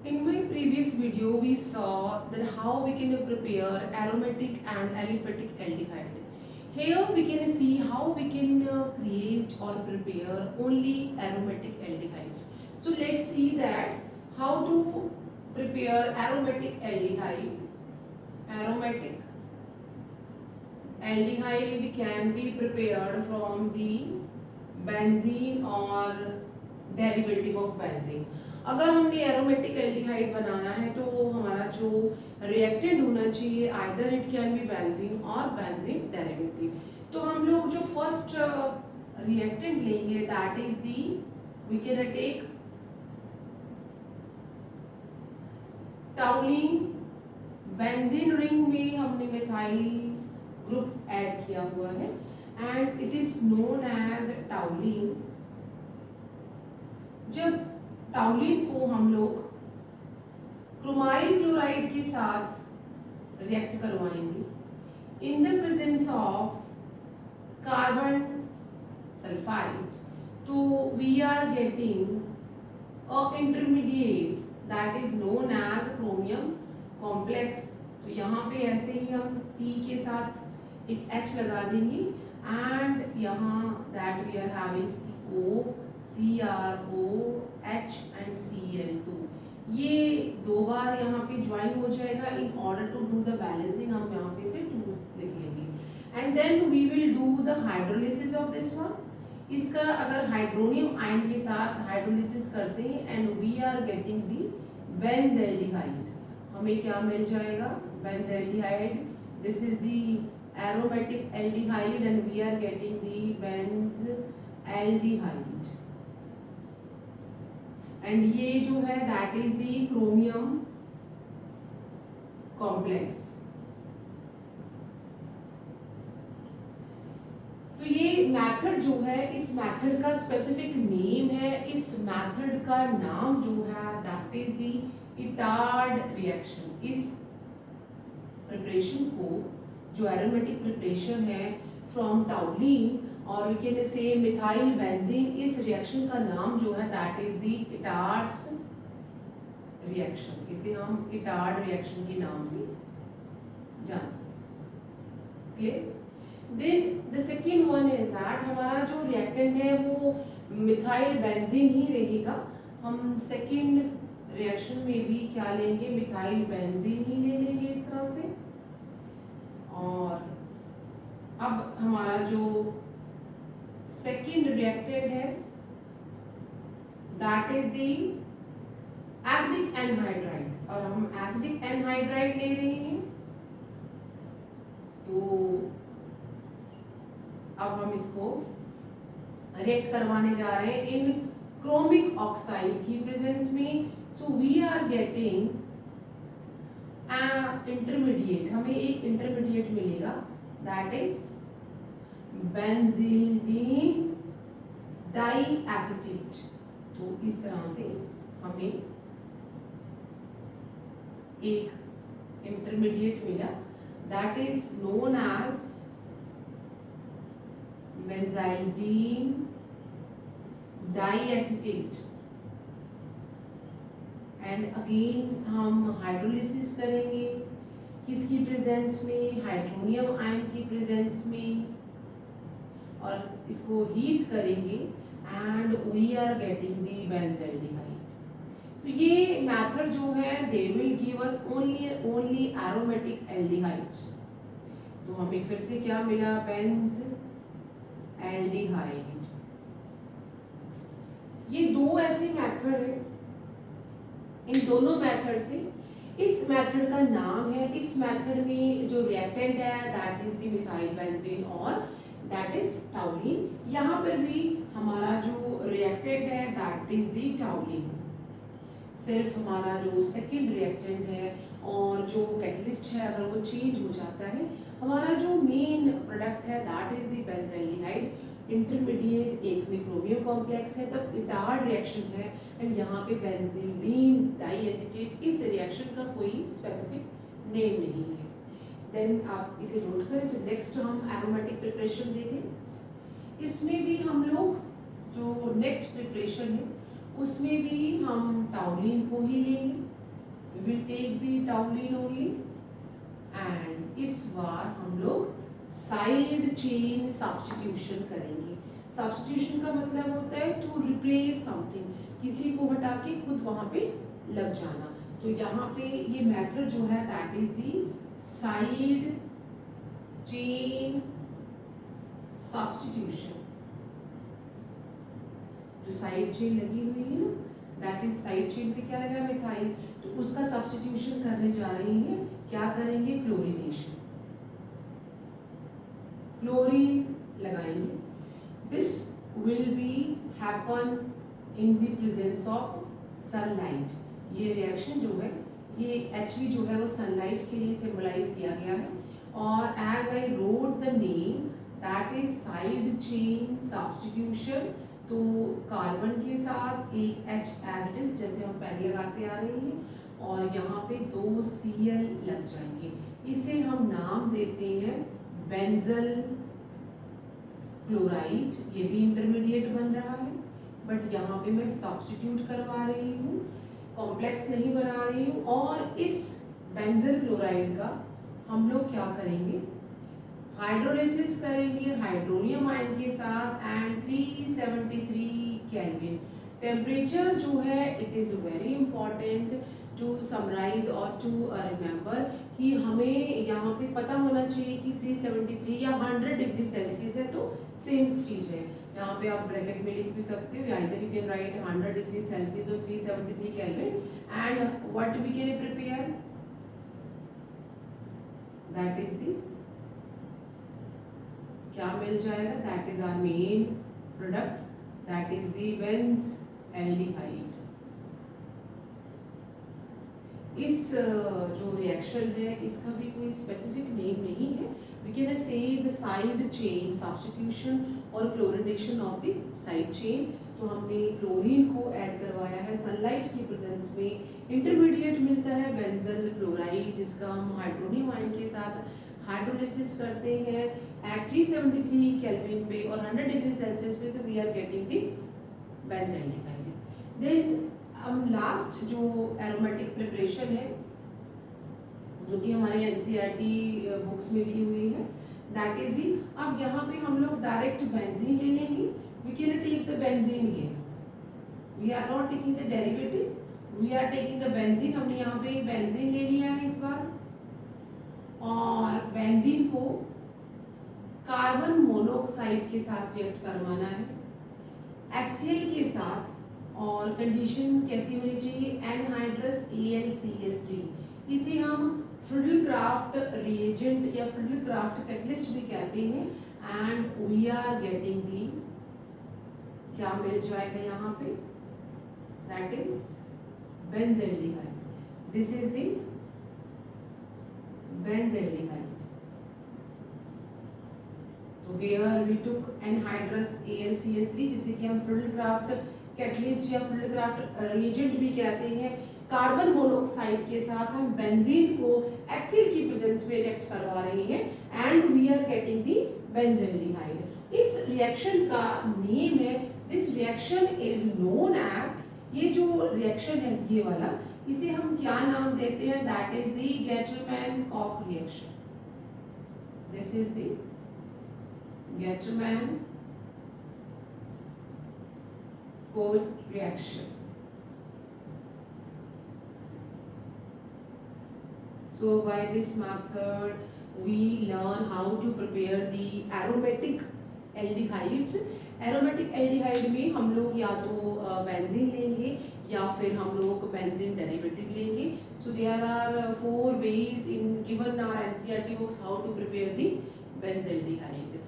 In my previous video, we saw that how we can prepare aromatic and aliphatic aldehyde. Here we can see how we can create or prepare only aromatic aldehydes. So let's see that how to prepare aromatic aldehyde. Aromatic aldehyde can be prepared from the benzene or derivative of benzene. अगर हमने aromatic aldehyde बनाना है तो हमारा जो reactant होना चाहिए either it can be benzene और benzene derivative. तो हम लोग जो फर्स्ट रिएक्टेंट लेंगे that is the we can take toluene. Benzene ring में हमने मिथाइल ग्रुप ऐड किया हुआ है and it is known as toluene. जब टाउलिन को हम लोग क्रोमाइल क्लोराइड के साथ रिएक्ट करवाएंगे in the presence of carbon sulphide, तो we are getting a intermediate that is known as chromium complex. तो यहाँ पे ऐसे ही हम C के साथ एक H लगा देंगे एंड यहाँ that we are having CO CrOH and Cl2. ये दो बार यहाँ पे ज्वाइन हो जाएगा. In order to do the balancing हम यहाँ पे से 2 लिख लेंगे and then we will do the hydrolysis of this one. इसका अगर हाइड्रोनियम आयन के साथ हाइड्रोलिसिस करते हैं and we are getting the benzaldehyde. हमें क्या मिल जाएगा? Benzaldehyde. This is the aromatic aldehyde and we are getting the benzaldehyde. And ये जो है that is the chromium complex. तो ये मेथड जो है इस मेथड का स्पेसिफिक नेम है. इस मेथड का नाम जो है that is the Etard reaction. इस प्रिपरेशन को जो एरोमेटिक प्रिपरेशन है फ्रॉम टाउलिन और we can say methyl benzene, इस रिएक्शन का नाम जो है that is the Etard's reaction. इसे हम इटार्ड रिएक्शन के नाम से जानते हैं. Clear? Then the second one is that हमारा जो रिएक्टेंट है वो मिथाइल बेंजीन ही रहेगा. हम सेकेंड रिएक्शन में भी क्या लेंगे? मिथाइल बेंजीन ही ले लेंगे इस तरह से. और अब हमारा जो सेकेंड रिएक्टेंट है that is the acidic anhydride और हम एसिडिक एनहाइड्राइड ले रहे हैं. तो अब हम इसको रिएक्ट करवाने जा रहे हैं इन क्रोमिक ऑक्साइड की प्रेजेंस में. So we are getting intermediate. हमें एक इंटरमीडिएट मिलेगा दैट इज बेंजीन डाइएसिटेट. तो इस तरह से हमें एक इंटरमीडिएट मिला that is known as benzidine diacetate. And again हम हाइड्रोलिसिस करेंगे किसकी प्रेजेंस में? हाइड्रोनियम आयन की प्रेजेंस में. और इसको हीट करेंगे and we are getting the benzaldehyde. तो ये मेथड जो है they will give us only aromatic aldehydes. तो हमें फिर से क्या मिला? बेंज़ल्डिहाइड. ये दो ऐसे मेथड है. इन दोनों मेथड से इस मेथड का नाम है, इस मेथड में जो रिएक्टेंट है that is the methyl benzene और दैट इज टाउलिन. यहाँ पर भी हमारा जो रिएक्टेंट है दैट इज द टाउलिन. सिर्फ हमारा जो सेकेंड रिएक्टेंट है और जो कैटलिस्ट है अगर वो चेंज हो जाता है, हमारा जो मेन प्रोडक्ट है दैट इज द बेंज़ल्डिहाइड. इंटरमीडिएट एक में क्रोमियम कॉम्प्लेक्स है तब इटार्ड रिएक्शन है एंड यहाँ पे बेंजीन डाइएसिटेट. इस रिएक्शन का कोई स्पेसिफिक नेम नहीं है. देन आप इसे नोट करें. तो नेक्स्ट हम एरोमेटिक प्रिपरेशन देखें. इसमें भी हम लोग जो नेक्स्ट प्रिपरेशन है उसमें भी हम टाउलिन को ही लेंगे, we will take the tauline only, and इस बार हम लोग साइड चेन सब्स्टिट्यूशन करेंगे। सब्स्टिट्यूशन का मतलब होता है टू रिप्लेस समथिंग, किसी को हटा के खुद वहां पे लग जाना। तो यहाँ पे ये मेथड जो है that is the side chain substitution. जो साइड चेन लगी हुई है ना, दैट इज साइड चेन पे क्या लगा, मिथाइल, तो उसका सब्स्टिट्यूशन करने जा रही है। क्या करेंगे, क्लोरीनेशन, क्लोरीन लगाएंगे। This will be happen in the presence of sunlight. ये रिएक्शन जो है, ये HV जो है वो सनलाइट के लिए सिंबलाइज किया गया है। और as I wrote the name that is side chain substitution, तो कार्बन के साथ एक H एज इट इज जैसे हम पहले लगाते आ रहे हैं, और यहाँ पे 2 Cl लग जाएंगे। इसे हम नाम देते हैं बेंजल क्लोराइड। ये भी इंटरमीडिएट बन रहा है, बट यहाँ पे मैं सब्स्टिट्यूट करवा रही हूँ, कॉम्प्लेक्स नहीं बना रही हूँ। और इस बेंजल क्लोराइड का हम लोग क्या करेंगे, हाइड्रोलिसिस करेंगे हाइड्रोनियम आयन के साथ एंड 373 केल्विन। टेम्परेचर जो है it is very important to summarise और टू रिमेंबर कि हमें यहाँ पे पता होना चाहिए कि 373 या 100 डिग्री सेल्सियस है तो सेम चीज़ है। यहाँ पे आप ब्रैकेट में लिख भी सकते हो, या इधर you can write 100 degree Celsius और 373 kelvin, and what we can prepare, that is the क्या मिल जाएगा, that is our main product, that is the benzaldehyde. इस जो रिएक्शन है इसका भी कोई स्पेसिफिक नेम नहीं है, we can say the side chain substitution और chlorination of the side chain. तो हमने क्लोरीन को ऐड करवाया है सनलाइट की प्रेजेंस में, इंटरमीडिएट मिलता है बेंजल क्लोराइड, जिसका हम हाइड्रोनियम आयन के साथ हाइड्रोलिसिस करते हैं एट 373 केल्विन पे और 100 डिग्री सेल्सियस पे, तो we are getting the benzaldehyde. Then हम लास्ट जो एरोमेटिक प्रिपरेशन है जो कि हमारे एनसीईआरटी बुक्स में दी हुई है, दैट इज दी, अब यहाँ पे हम लोग डायरेक्ट बेंजीन ले लेंगे। We can take the benzene here, we are not taking the derivative, we are taking the benzene. हमने यहाँ पे बेंजीन ले लिया है इस बार, और बेंजीन को कार्बन मोनोऑक्साइड के साथ रिएक्ट करवाना है HCl के साथ, और कंडीशन कैसी होनी चाहिए, एनहाइड्रस AlCl3। इसे हम फ्रिडलक्राफ्ट रिएजेंट या फ्रिडलक्राफ्ट कैटलिस्ट भी कहते हैं, and we are getting the, क्या मिल जाएगा यहाँ पे, that is benzaldehyde. This is the benzaldehyde. तो here we took anhydrous AlCl3, जिसे कि हम फ्रिडलक्राफ्ट कैटलिस्ट या फ्रिडलक्राफ्ट रिएजेंट भी कहते हैं। कार्बन मोनोऑक्साइड के साथ हम बेंजीन को HCl की प्रेजेंस में रिएक्ट करवा रहे हैं, and we are getting the benzaldehyde. इस रिएक्शन का नेम है, this reaction is known as, ये जो रिएक्शन है ये वाला, इसे हम क्या नाम देते हैं, that is the Gattermann-Kock reaction. This is the Gattermann-Coke reaction. So by this method we learn how to prepare the aromatic aldehydes. Aromatic aldehyde में हम लोग या तो बेंजीन लेंगे या फिर हम लोग बेंजीन डेरिवेटिव लेंगे. So there are 4 ways in given our NCERT books how to prepare the benzaldehyde.